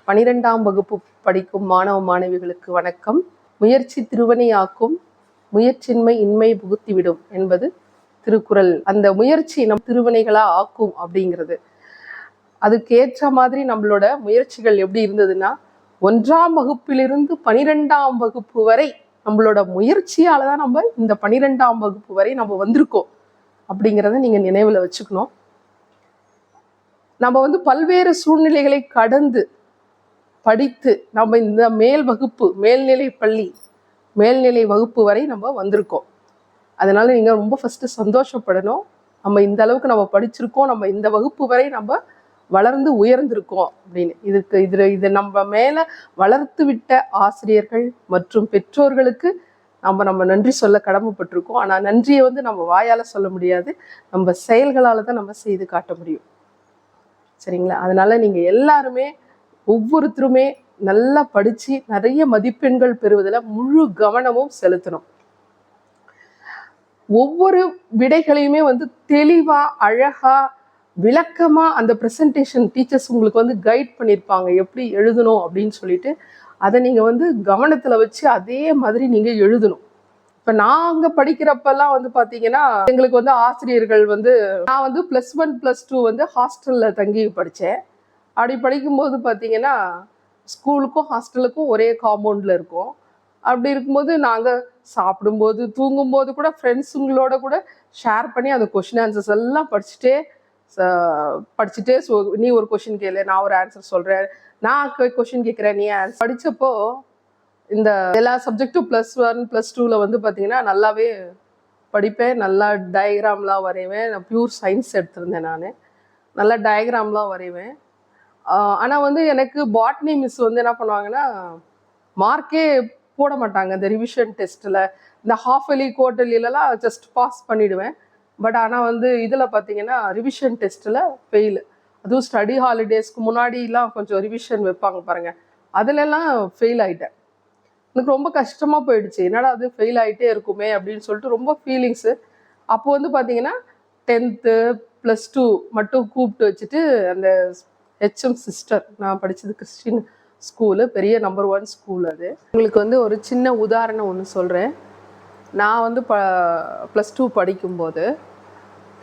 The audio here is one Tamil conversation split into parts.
12ஆம் வகுப்பு படிக்கும் மாணவ மாணவிகளுக்கு வணக்கம். முயற்சி திருவினையாக்கும், முயற்சின்மை இன்மை புகுத்திவிடும் என்பது திருக்குறள். அந்த முயற்சி நம் திருவினைகளா ஆக்கும் அப்படிங்கிறது. அதுக்கேற்ற மாதிரி நம்மளோட முயற்சிகள் எப்படி இருந்ததுன்னா, 1ஆம் வகுப்பிலிருந்து 12ஆம் வகுப்பு வரை நம்மளோட முயற்சியால தான் நம்ம இந்த 12ஆம் வகுப்பு வரை நம்ம வந்திருக்கோம் அப்படிங்கிறத நீங்க நினைவுல வச்சுக்கணும். நம்ம பல்வேறு சூழ்நிலைகளை கடந்து படித்து நம்ம இந்த மேல்நிலை பள்ளி மேல்நிலை வகுப்பு வரை நம்ம வந்திருக்கோம். அதனால நீங்கள் ரொம்ப ஃபஸ்ட்டு சந்தோஷப்படணும். நம்ம இந்த அளவுக்கு நம்ம படிச்சிருக்கோம், நம்ம இந்த வகுப்பு வரை நம்ம வளர்ந்து உயர்ந்திருக்கோம் அப்படின்னு. இது நம்ம மேலே வளர்த்து விட்ட ஆசிரியர்கள் மற்றும் பெற்றோர்களுக்கு நம்ம நன்றி சொல்ல கடமைப்பட்டிருக்கோம். ஆனால் நன்றியை நம்ம வாயால் சொல்ல முடியாது, நம்ம செயல்களால் தான் நம்ம செய்து காட்ட முடியும். சரிங்களா? அதனால நீங்கள் எல்லாருமே ஒவ்வொருத்தருமே நல்லா படித்து நிறைய மதிப்பெண்கள் பெறுவதில் முழு கவனமும் செலுத்தணும். ஒவ்வொரு விடைகளையுமே தெளிவாக அழகாக விளக்கமாக அந்த ப்ரெசன்டேஷன் டீச்சர்ஸ் உங்களுக்கு கைட் பண்ணியிருப்பாங்க எப்படி எழுதணும் அப்படின்னு சொல்லிட்டு. அதை நீங்கள் கவனத்தில் வச்சு அதே மாதிரி நீங்கள் எழுதணும். இப்போ நாங்கள் படிக்கிறப்பெல்லாம் பார்த்தீங்கன்னா எங்களுக்கு ஆசிரியர்கள் நான் +1 +2 ஹாஸ்டலில் தங்கி படித்தேன். அப்படி படிக்கும்போது பார்த்தீங்கன்னா ஸ்கூலுக்கும் ஹாஸ்டலுக்கும் ஒரே காம்பவுண்டில் இருக்கும். அப்படி இருக்கும்போது நாங்கள் சாப்பிடும்போது தூங்கும்போது கூட ஃப்ரெண்ட்ஸுங்களோட கூட ஷேர் பண்ணி அந்த கொஷின் ஆன்சர்ஸ் எல்லாம் படிச்சுட்டே நீ ஒரு கொஷின் கேளு, நான் ஒரு ஆன்சர் சொல்கிறேன், நான் கொஷின் கேட்குறேன், நீ ஆன்சர். படித்தப்போ இந்த எல்லா சப்ஜெக்டும் +1 +2 பார்த்தீங்கன்னா நல்லாவே படிப்பேன். நல்லா டயக்ராம்லாம் வரைவேன். நான் பியூர் சயின்ஸ் எடுத்திருந்தேன். நான் நல்லா டயக்ராம்லாம் வரைவேன். ஆனால் எனக்கு பாட்னி மிஸ் என்ன பண்ணுவாங்கன்னா மார்க்கே போட மாட்டாங்க. இந்த ரிவிஷன் டெஸ்ட்டில் இந்த ஹாஃப்லி குவார்டர்லிலலாம் ஜஸ்ட் பாஸ் பண்ணிவிடுவேன். பட் ஆனால் இதில் பார்த்தீங்கன்னா ரிவிஷன் டெஸ்ட்டில் ஃபெயிலு. அதுவும் ஸ்டடி ஹாலிடேஸ்க்கு முன்னாடிலாம் கொஞ்சம் ரிவிஷன் வைப்பாங்க பாருங்கள், அதிலெல்லாம் ஃபெயில் ஆகிட்டேன். எனக்கு ரொம்ப கஷ்டமாக போயிடுச்சு. என்னடா அது ஃபெயில் ஆகிட்டே இருக்குமே அப்படின்னு சொல்லிட்டு ரொம்ப ஃபீலிங்ஸு. அப்போ பார்த்தீங்கன்னா 10th +2 மட்டும் கூப்பிட்டு வச்சுட்டு அந்த HM சிஸ்டர், நான் படித்தது கிறிஸ்டின் ஸ்கூலு, பெரிய நம்பர் 1 ஸ்கூல். அது உங்களுக்கு ஒரு சின்ன உதாரணம் ஒன்று சொல்கிறேன். நான் +2 படிக்கும்போது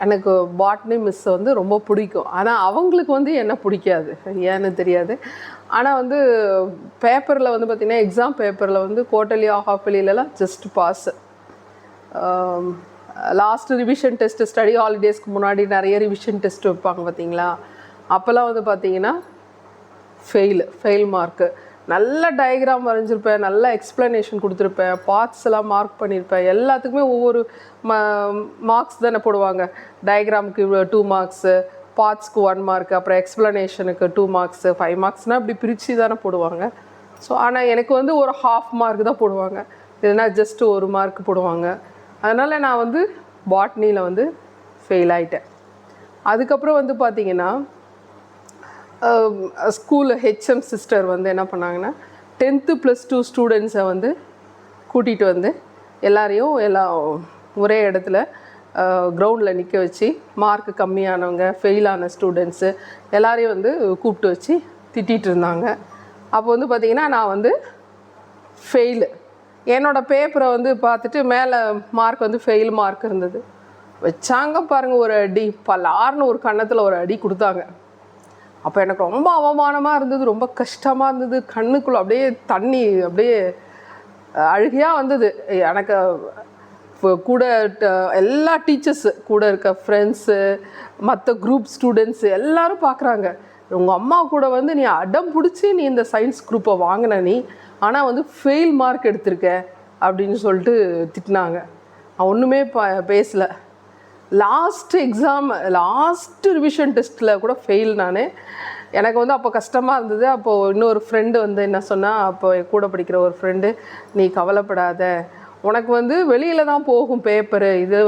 எனக்கு பாட்னி மிஸ் ரொம்ப பிடிக்கும். ஆனால் அவங்களுக்கு என்ன பிடிக்காது, ஏன்னு தெரியாது. ஆனால் பேப்பரில் பார்த்திங்கன்னா எக்ஸாம் பேப்பரில் குவார்டர்லி ஹாஃப்லிலலாம் just pass. Last revision test study ஹாலிடேஸ்க்கு முன்னாடி நிறைய ரிவிஷன் டெஸ்ட் வைப்பாங்க பார்த்தீங்களா, அப்போல்லாம் பார்த்தீங்கன்னா ஃபெயில் மார்க்கு. நல்ல டயக்ராம் வரைஞ்சிருப்பேன், நல்ல எக்ஸ்ப்ளனேஷன் கொடுத்துருப்பேன், பார்ட்ஸ் எல்லாம் மார்க் பண்ணியிருப்பேன். எல்லாத்துக்குமே ஒவ்வொரு மார்க்ஸ் தானே போடுவாங்க. டயக்ராமுக்கு 2 மார்க்ஸு, பார்ட்ஸ்க்கு 1 மார்க், அப்புறம் எக்ஸ்ப்ளனேஷனுக்கு 2 மார்க்ஸு, 5 மார்க்ஸ்னால் இப்படி பிரித்து தானே போடுவாங்க. ஸோ ஆனால் எனக்கு ஒரு 1/2 மார்க் தான் போடுவாங்க, இல்லைன்னா ஜஸ்ட் 1 மார்க் போடுவாங்க. அதனால் நான் பாட்னியில் ஃபெயில் ஆகிட்டேன். அதுக்கப்புறம் பார்த்தீங்கன்னா ஸ்கூலில் HM சிஸ்டர் என்ன பண்ணாங்கன்னா 10th +2 ஸ்டூடெண்ட்ஸை கூட்டிகிட்டு எல்லாரையும் ஒரே இடத்துல கிரவுண்டில் நிற்க வச்சு மார்க்கு கம்மியானவங்க, ஃபெயிலான ஸ்டூடெண்ட்ஸு எல்லாரையும் கூப்பிட்டு வச்சு திட்டிகிட்டு இருந்தாங்க. அப்போ பார்த்திங்கன்னா நான் ஃபெயிலு. என்னோடய பேப்பரை பார்த்துட்டு மேலே மார்க் ஃபெயில் மார்க் இருந்தது. வச்சாங்க பாருங்கள் ஒரு அடி, பலார்னு ஒரு கன்னத்தில் ஒரு அடி கொடுத்தாங்க. அப்போ எனக்கு ரொம்ப அவமானமாக இருந்தது, ரொம்ப கஷ்டமாக இருந்தது. கண்ணுக்குள்ளே அப்படியே தண்ணி அப்படியே அழுகையாக வந்தது. எனக்கு கூட எல்லா டீச்சர்ஸு, கூட இருக்க ஃப்ரெண்ட்ஸு, மற்ற குரூப் ஸ்டூடெண்ட்ஸு எல்லோரும் பார்க்குறாங்க. உங்கள் அம்மா கூட நீ அடம் பிடிச்சி நீ இந்த சயின்ஸ் குரூப்பை வாங்கின நீ, ஆனால் ஃபெயில் மார்க் எடுத்திருக்க அப்படின்னு சொல்லிட்டு திட்டினாங்க. நான் ஒன்றுமே பேசலை. லாஸ்ட்டு ரிவிஷன் டெஸ்ட்டில் கூட ஃபெயில். நான் எனக்கு அப்போ கஷ்டமாக இருந்தது. அப்போது இன்னொரு ஃப்ரெண்டு என்ன சொன்னால், அப்போ என் கூட படிக்கிற ஒரு ஃப்ரெண்டு, நீ கவலைப்படாத, உனக்கு வெளியில் தான் போகும் பேப்பரு, இது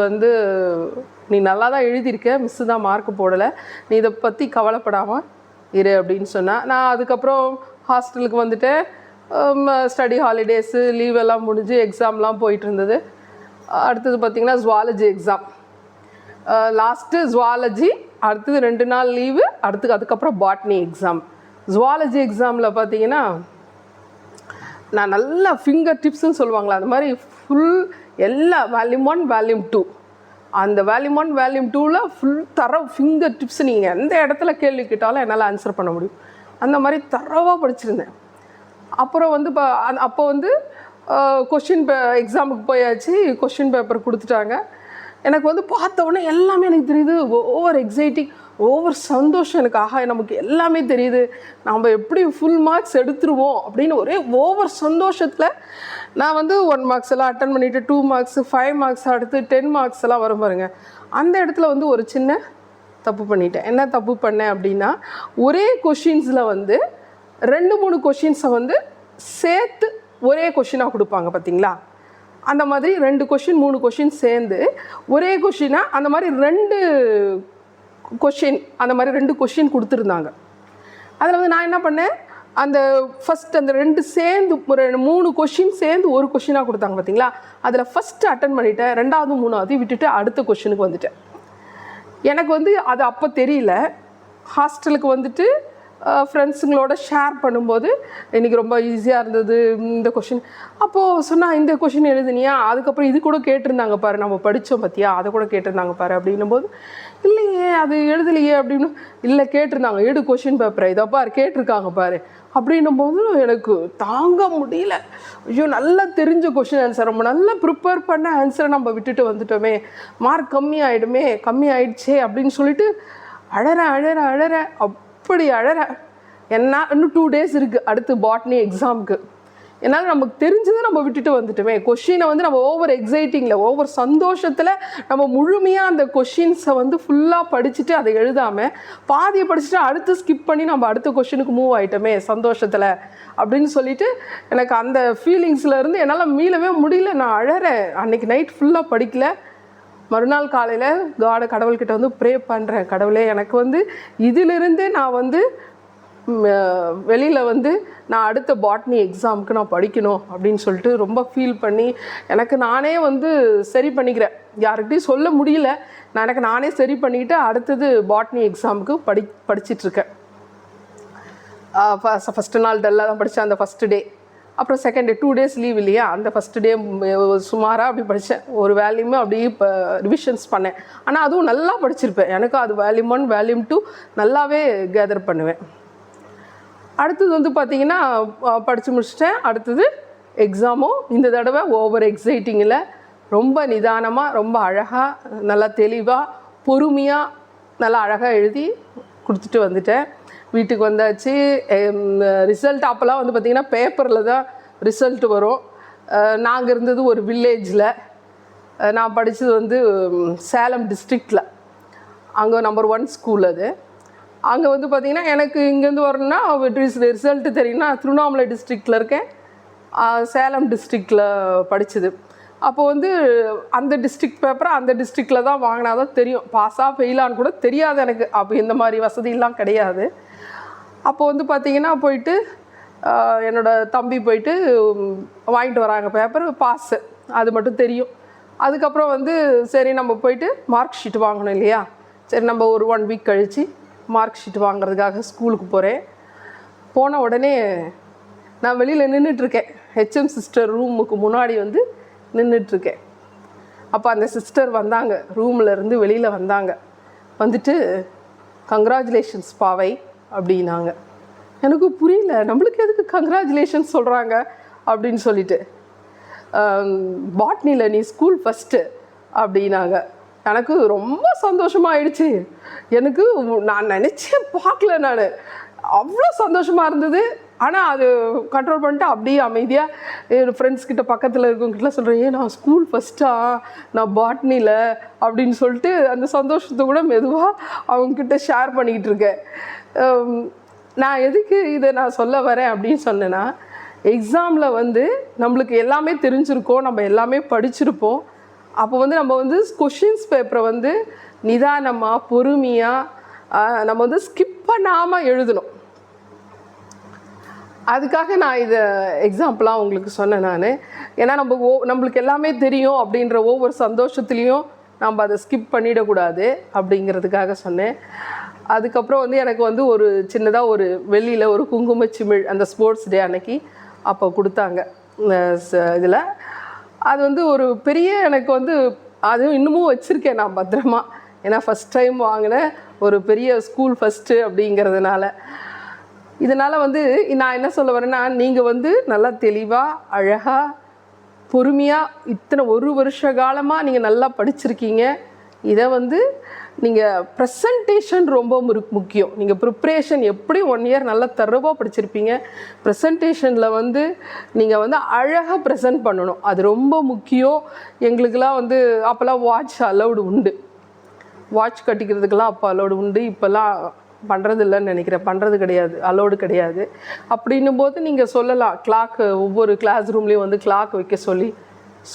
நீ நல்லா தான் எழுதியிருக்க, மிஸ்ஸு தான் மார்க் போடலை, நீ இதை பற்றி கவலைப்படாமல் இரு அப்படின்னு சொன்னால். நான் அதுக்கப்புறம் ஹாஸ்டலுக்கு வந்துட்டேன். ஸ்டடி ஹாலிடேஸு லீவெல்லாம் முடிஞ்சு எக்ஸாம்லாம் போயிட்டு இருந்தது. அடுத்தது பார்த்திங்கன்னா ஜுவாலஜி எக்ஸாம். லாஸ்ட்டு ஜுவாலஜி, அடுத்தது 2 நாள் லீவு, அதுக்கப்புறம் பாட்னி எக்ஸாம். ஜுவாலஜி எக்ஸாமில் பார்த்தீங்கன்னா நான் நல்லா ஃபிங்கர் டிப்ஸ்ன்னு சொல்லுவாங்களா அந்த மாதிரி ஃபுல் எல்லா வால்யூம் 1 வால்யூம் 2 அந்த வால்யூம் 1 வால்யூம் 2ல் ஃபுல் ஃபிங்கர் டிப்ஸ் நீங்கள் எந்த இடத்துல கேள்வி கேட்டாலும் என்னால் ஆன்சர் பண்ண முடியும். அந்த மாதிரி தரவாக படிச்சிருந்தேன். அப்புறம் வந்து அப்போ வந்து எக்ஸாமுக்கு போயாச்சு. கொஷின் பேப்பர் கொடுத்துட்டாங்க. எனக்கு வந்து பார்த்த உடனே எல்லாமே எனக்கு தெரியுது. ஓவர் எக்ஸைட்டிங், ஓவர் சந்தோஷம். எனக்கு ஆஹா நமக்கு எல்லாமே தெரியுது, நம்ம எப்படி ஃபுல் மார்க்ஸ் எடுத்துருவோம் அப்படின்னு ஒரே ஓவர் சந்தோஷத்தில் நான் வந்து 1 மார்க்ஸ் எல்லாம் அட்டன் பண்ணிவிட்டு 2 மார்க்ஸ் 5 மார்க்ஸ் அடுத்து 10 மார்க்ஸ் எல்லாம் வரும் பாருங்க. அந்த இடத்துல வந்து ஒரு சின்ன தப்பு பண்ணிட்டேன். என்ன தப்பு பண்ணேன் அப்படின்னா, ஒரே கொஷின்ஸில் வந்து 2-3 கொஷின்ஸை வந்து சேர்த்து ஒரே கொஷினாக கொடுப்பாங்க பார்த்தீங்களா. அந்த மாதிரி 2 கொஷின் 3 கொஷின் சேர்ந்து ஒரே கொஷினாக அந்த மாதிரி 2 கொஷின் அந்த மாதிரி 2 கொஷின் கொடுத்துருந்தாங்க. அதில் வந்து நான் என்ன பண்ணேன், அந்த ஃபஸ்ட் அந்த 2 சேர்ந்து 3 கொஷின் சேர்ந்து ஒரு கொஷினாக கொடுத்தாங்க பார்த்தீங்களா. அதில் ஃபஸ்ட்டு அட்டன் பண்ணிவிட்டேன். 2வது 3வது விட்டுட்டு அடுத்த கொஷினுக்கு வந்துட்டேன். எனக்கு வந்து அது அப்போ தெரியல. ஹாஸ்டலுக்கு வந்துட்டு ஃப்ரெண்ட்ஸுங்களோட ஷேர் பண்ணும்போது இன்றைக்கி ரொம்ப ஈஸியாக இருந்தது இந்த கொஷின். அப்போது சொன்னால் இந்த கொஷின் எழுதுனியா, அதுக்கப்புறம் இது கூட கேட்டிருந்தாங்க பாரு, நம்ம படித்தோம் பார்த்தியா, அதை கூட கேட்டிருந்தாங்க பாரு அப்படின்னும்போது, இல்லையே அது எழுதலையே அப்படின்னு. இல்லை கேட்டிருந்தாங்க, எடு கொஷின் பேப்பரை, இதை பாரு கேட்டிருக்காங்க பாரு அப்படின்னும்போது எனக்கு தாங்க முடியல. ஐயோ நல்லா தெரிஞ்ச கொஷின் ஆன்சர், நம்ம நல்லா ப்ரிப்பேர் பண்ண ஆன்சரை நம்ம விட்டுட்டு வந்துட்டோமே, மார்க் கம்மி ஆயிடுச்சே அப்படின்னு சொல்லிட்டு அழற அப்படி அழற. என்ன இன்னும் 2 டேஸ் இருக்குது அடுத்து பாட்னி எக்ஸாமுக்கு. என்னால் நமக்கு தெரிஞ்சதை நம்ம விட்டுட்டு வந்துட்டோமே. கொஷினை வந்து நம்ம ஓவர் எக்ஸைட்டிங்கில் ஓவர் சந்தோஷத்தில் நம்ம முழுமையாக அந்த கொஷின்ஸை வந்து ஃபுல்லாக படிச்சுட்டு அதை எழுதாமல் பாதியை படிச்சுட்டு அடுத்து ஸ்கிப் பண்ணி நம்ம அடுத்த கொஷினுக்கு மூவ் ஆகிட்டோமே சந்தோஷத்தில் அப்படின்னு சொல்லிட்டு எனக்கு அந்த ஃபீலிங்ஸில் இருந்து என்னால் மீளவே முடியல. நான் அழறேன். அன்றைக்கி நைட் ஃபுல்லாக படிக்கல. மறுநாள் காலையில் கடவுள்கிட்ட வந்து ப்ரே பண்ணுறேன், கடவுளே எனக்கு வந்து இதிலிருந்தே நான் வந்து வெளியில் வந்து நான் அடுத்த பாட்னி எக்ஸாமுக்கு நான் படிக்கணும் அப்படின்னு சொல்லிட்டு ரொம்ப ஃபீல் பண்ணி எனக்கு நானே வந்து சரி பண்ணிக்கிறேன். யார்கிட்டையும் சொல்ல முடியல. எனக்கு நானே சரி பண்ணிக்கிட்டு அடுத்தது பாட்னி எக்ஸாமுக்கு படிச்சிட்ருக்கேன். ஃபஸ்ட்டு நாள் டல்லாக தான் படித்தேன் அந்த ஃபஸ்ட்டு டே. அப்புறம் செகண்ட் டே 2 டேஸ் லீவ் இல்லையா, அந்த ஃபஸ்ட்டு டே சுமாராக அப்படி படித்தேன். ஒரு வேல்யூமே அப்படியே இப்போ ரிவிஷன்ஸ் பண்ணேன். ஆனால் அதுவும் நல்லா படிச்சிருப்பேன். எனக்கு அது வால்யூம் 1 வால்யூம் 2 நல்லாவே கேதர் பண்ணுவேன். அடுத்தது வந்து பார்த்திங்கன்னா படித்து முடிச்சிட்டேன். அடுத்தது எக்ஸாமும் இந்த தடவை ஓவர் எக்ஸைட்டிங்கில் ரொம்ப நிதானமாக ரொம்ப அழகாக நல்லா தெளிவாக பொறுமையாக நல்லா அழகாக எழுதி கொடுத்துட்டு வந்துட்டேன். வீட்டுக்கு வந்தாச்சு. ரிசல்ட் அப்போல்லாம் வந்து பார்த்திங்கன்னா பேப்பரில் தான் ரிசல்ட் வரும். நாங்கள் இருந்தது ஒரு வில்லேஜில். நான் படித்தது வந்து சேலம் டிஸ்ட்ரிக்டில். அங்கே நம்பர் 1 ஸ்கூல் அது. அங்கே வந்து பார்த்திங்கன்னா எனக்கு இங்கேருந்து வரணுன்னா ரிசல்ட்டு தெரியும்னா திருவண்ணாமலை டிஸ்ட்ரிக்டில் இருக்கேன், சேலம் டிஸ்ட்ரிக்டில் படித்தது. அப்போ வந்து அந்த டிஸ்ட்ரிக்ட் பேப்பரை அந்த டிஸ்ட்ரிக்டில் தான் வாங்கினா தான் தெரியும், பாஸாக ஃபெயிலான்னு கூட தெரியாது எனக்கு. அப்போ இந்த மாதிரி வசதியெல்லாம் கிடையாது. அப்போ வந்து பார்த்திங்கன்னா போயிட்டு என்னோடய தம்பி போயிட்டு வாங்கிட்டு வராங்க பேப்பர், பாஸு அது மட்டும் தெரியும். அதுக்கப்புறம் வந்து சரி நம்ம போயிட்டு மார்க் ஷீட் வாங்கணும் இல்லையா, சரி நம்ம ஒரு 1 வீக் கழித்து மார்க் ஷீட் வாங்குறதுக்காக ஸ்கூலுக்கு போகிறேன். போன உடனே நான் வெளியில் நின்றுட்டுருக்கேன். ஹெச்எம் சிஸ்டர் ரூமுக்கு முன்னாடி வந்து நின்றுட்டுருக்கேன். அப்போ அந்த சிஸ்டர் வந்தாங்க, ரூமில் இருந்து வெளியில் வந்தாங்க. வந்துட்டு கங்க்ராச்சுலேஷன்ஸ் பாவை அப்படின்னாங்க. எனக்கு புரியல, நம்மளுக்கு எதுக்கு கங்க்ராச்சுலேஷன்ஸ் சொல்கிறாங்க அப்படின்னு சொல்லிட்டு. பாட்னியில் நீ ஸ்கூல் ஃபஸ்ட்டு அப்படின்னாங்க. எனக்கு ரொம்ப சந்தோஷமாகிடுச்சு. எனக்கு நான் நினச்சே பார்க்கல, நான் அவ்வளோ சந்தோஷமாக இருந்தது. ஆனால் அது கண்ட்ரோல் பண்ணிட்டு அப்படியே அமைதியாக என் ஃப்ரெண்ட்ஸ்கிட்ட பக்கத்தில் இருக்கவங்ககிட்ட சொல்கிறேன், நான் ஸ்கூல் ஃபஸ்ட்டா நான் பாட்னியில் அப்படின்னு சொல்லிட்டு அந்த சந்தோஷத்தை கூட மெதுவாக அவங்கக்கிட்ட ஷேர் பண்ணிக்கிட்டு இருக்கேன். நான் எதுக்கு இதை நான் சொல்ல வரேன் அப்படின்னு சொன்னேன்னா, எக்ஸாமில் வந்து நம்மளுக்கு எல்லாமே தெரிஞ்சிருக்கோம், நம்ம எல்லாமே படிச்சிருப்போம். அப்போ வந்து நம்ம வந்து கொஷின்ஸ் பேப்பரை வந்து நிதானமாக பொறுமையாக நம்ம வந்து ஸ்கிப் பண்ணாமல் எழுதணும். அதுக்காக நான் இதை எக்ஸாம்பிளாக உங்களுக்கு சொன்னேன் நான். ஏன்னா நம்மளுக்கு எல்லாமே தெரியும் அப்படின்ற ஒவ்வொரு சந்தோஷத்துலேயும் நம்ம அதை ஸ்கிப் பண்ணிடக்கூடாது அப்படிங்கிறதுக்காக சொன்னேன். அதுக்கப்புறம் வந்து எனக்கு வந்து ஒரு சின்னதாக ஒரு வெளியில் ஒரு குங்குமச்சிமிழ் அந்த ஸ்போர்ட்ஸ் டே அன்னைக்கு அப்போ கொடுத்தாங்க இதில். அது வந்து ஒரு பெரிய எனக்கு வந்து அதுவும் இன்னமும் வச்சுருக்கேன் நான் பத்திரமா. ஏன்னா ஃபஸ்ட் டைம் வாங்கின ஒரு பெரிய ஸ்கூல் ஃபஸ்ட்டு அப்படிங்கிறதுனால. இதனால் வந்து நான் என்ன சொல்ல வரேன்னா, நீங்கள் வந்து நல்லா தெளிவாக அழகாக பொறுமையாக இத்தனை ஒரு வருஷ காலமாக நீங்கள் நல்லா படிச்சிருக்கீங்க. இதை வந்து நீங்கள் ப்ரெசன்டேஷன் ரொம்ப முக்கியம். நீங்கள் ப்ரிப்ரேஷன் எப்படி 1 இயர் நல்லா தரவாக படிச்சிருப்பீங்க. ப்ரெசன்டேஷனில் வந்து நீங்கள் வந்து அழகாக ப்ரெசன்ட் பண்ணணும். அது ரொம்ப முக்கியம். எங்களுக்கெல்லாம் வந்து அப்போல்லாம் வாட்ச் அலௌடு உண்டு. வாட்ச் கட்டிக்கிறதுக்கெல்லாம் அப்போ அலௌடு உண்டு. இப்போல்லாம் பண்ணுறது இல்லைன்னு நினைக்கிறேன். பண்ணுறது கிடையாது, அலௌடு கிடையாது. அப்படின்னும் போது நீங்கள் சொல்லலாம், கிளாக்கு ஒவ்வொரு கிளாஸ் ரூம்லேயும் வந்து கிளாக் வைக்க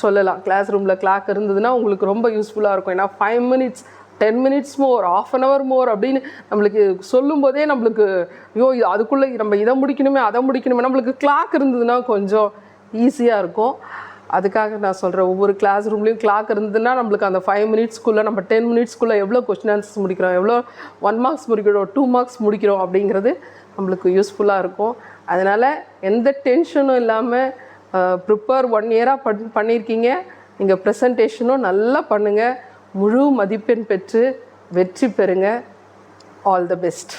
சொல்லலாம். கிளாஸ் ரூமில் கிளாக் இருந்ததுன்னா உங்களுக்கு ரொம்ப யூஸ்ஃபுல்லாக இருக்கும். ஏன்னா 5 minutes 10 minutes more, ½ an hour மோர் அப்படின்னு நம்மளுக்கு சொல்லும் போதே நம்மளுக்கு ஐயோ அதுக்குள்ளே நம்ம இதை முடிக்கணுமே அதை முடிக்கணுமே. நம்மளுக்கு கிளாக் இருந்ததுன்னா கொஞ்சம் ஈஸியாக இருக்கும். அதுக்காக நான் சொல்கிறேன், ஒவ்வொரு கிளாஸ் ரூம்லேயும் கிளாக் இருந்ததுன்னா நம்மளுக்கு அந்த 5 மினிட்ஸ்க்குள்ளே நம்ம 10 மினிட்ஸ்க்குள்ளே எவ்வளோ கொஸ்டின் ஆன்சர்ஸ் முடிக்கிறோம், எவ்வளோ 1 மார்க்ஸ் முடிக்கிறோம், 2 மார்க்ஸ் முடிக்கிறோம் அப்படிங்கிறது நம்மளுக்கு யூஸ்ஃபுல்லாக இருக்கும். அதனால் எந்த டென்ஷனும் இல்லாமல் ப்ரிப்பேர் 1 இயராக பண்ணியிருக்கீங்க. நீங்கள் ப்ரெசன்டேஷனும் நல்லா பண்ணுங்கள். முழு மதிப்பெண் பெற்று வெற்றி பெறுங்க. All the best.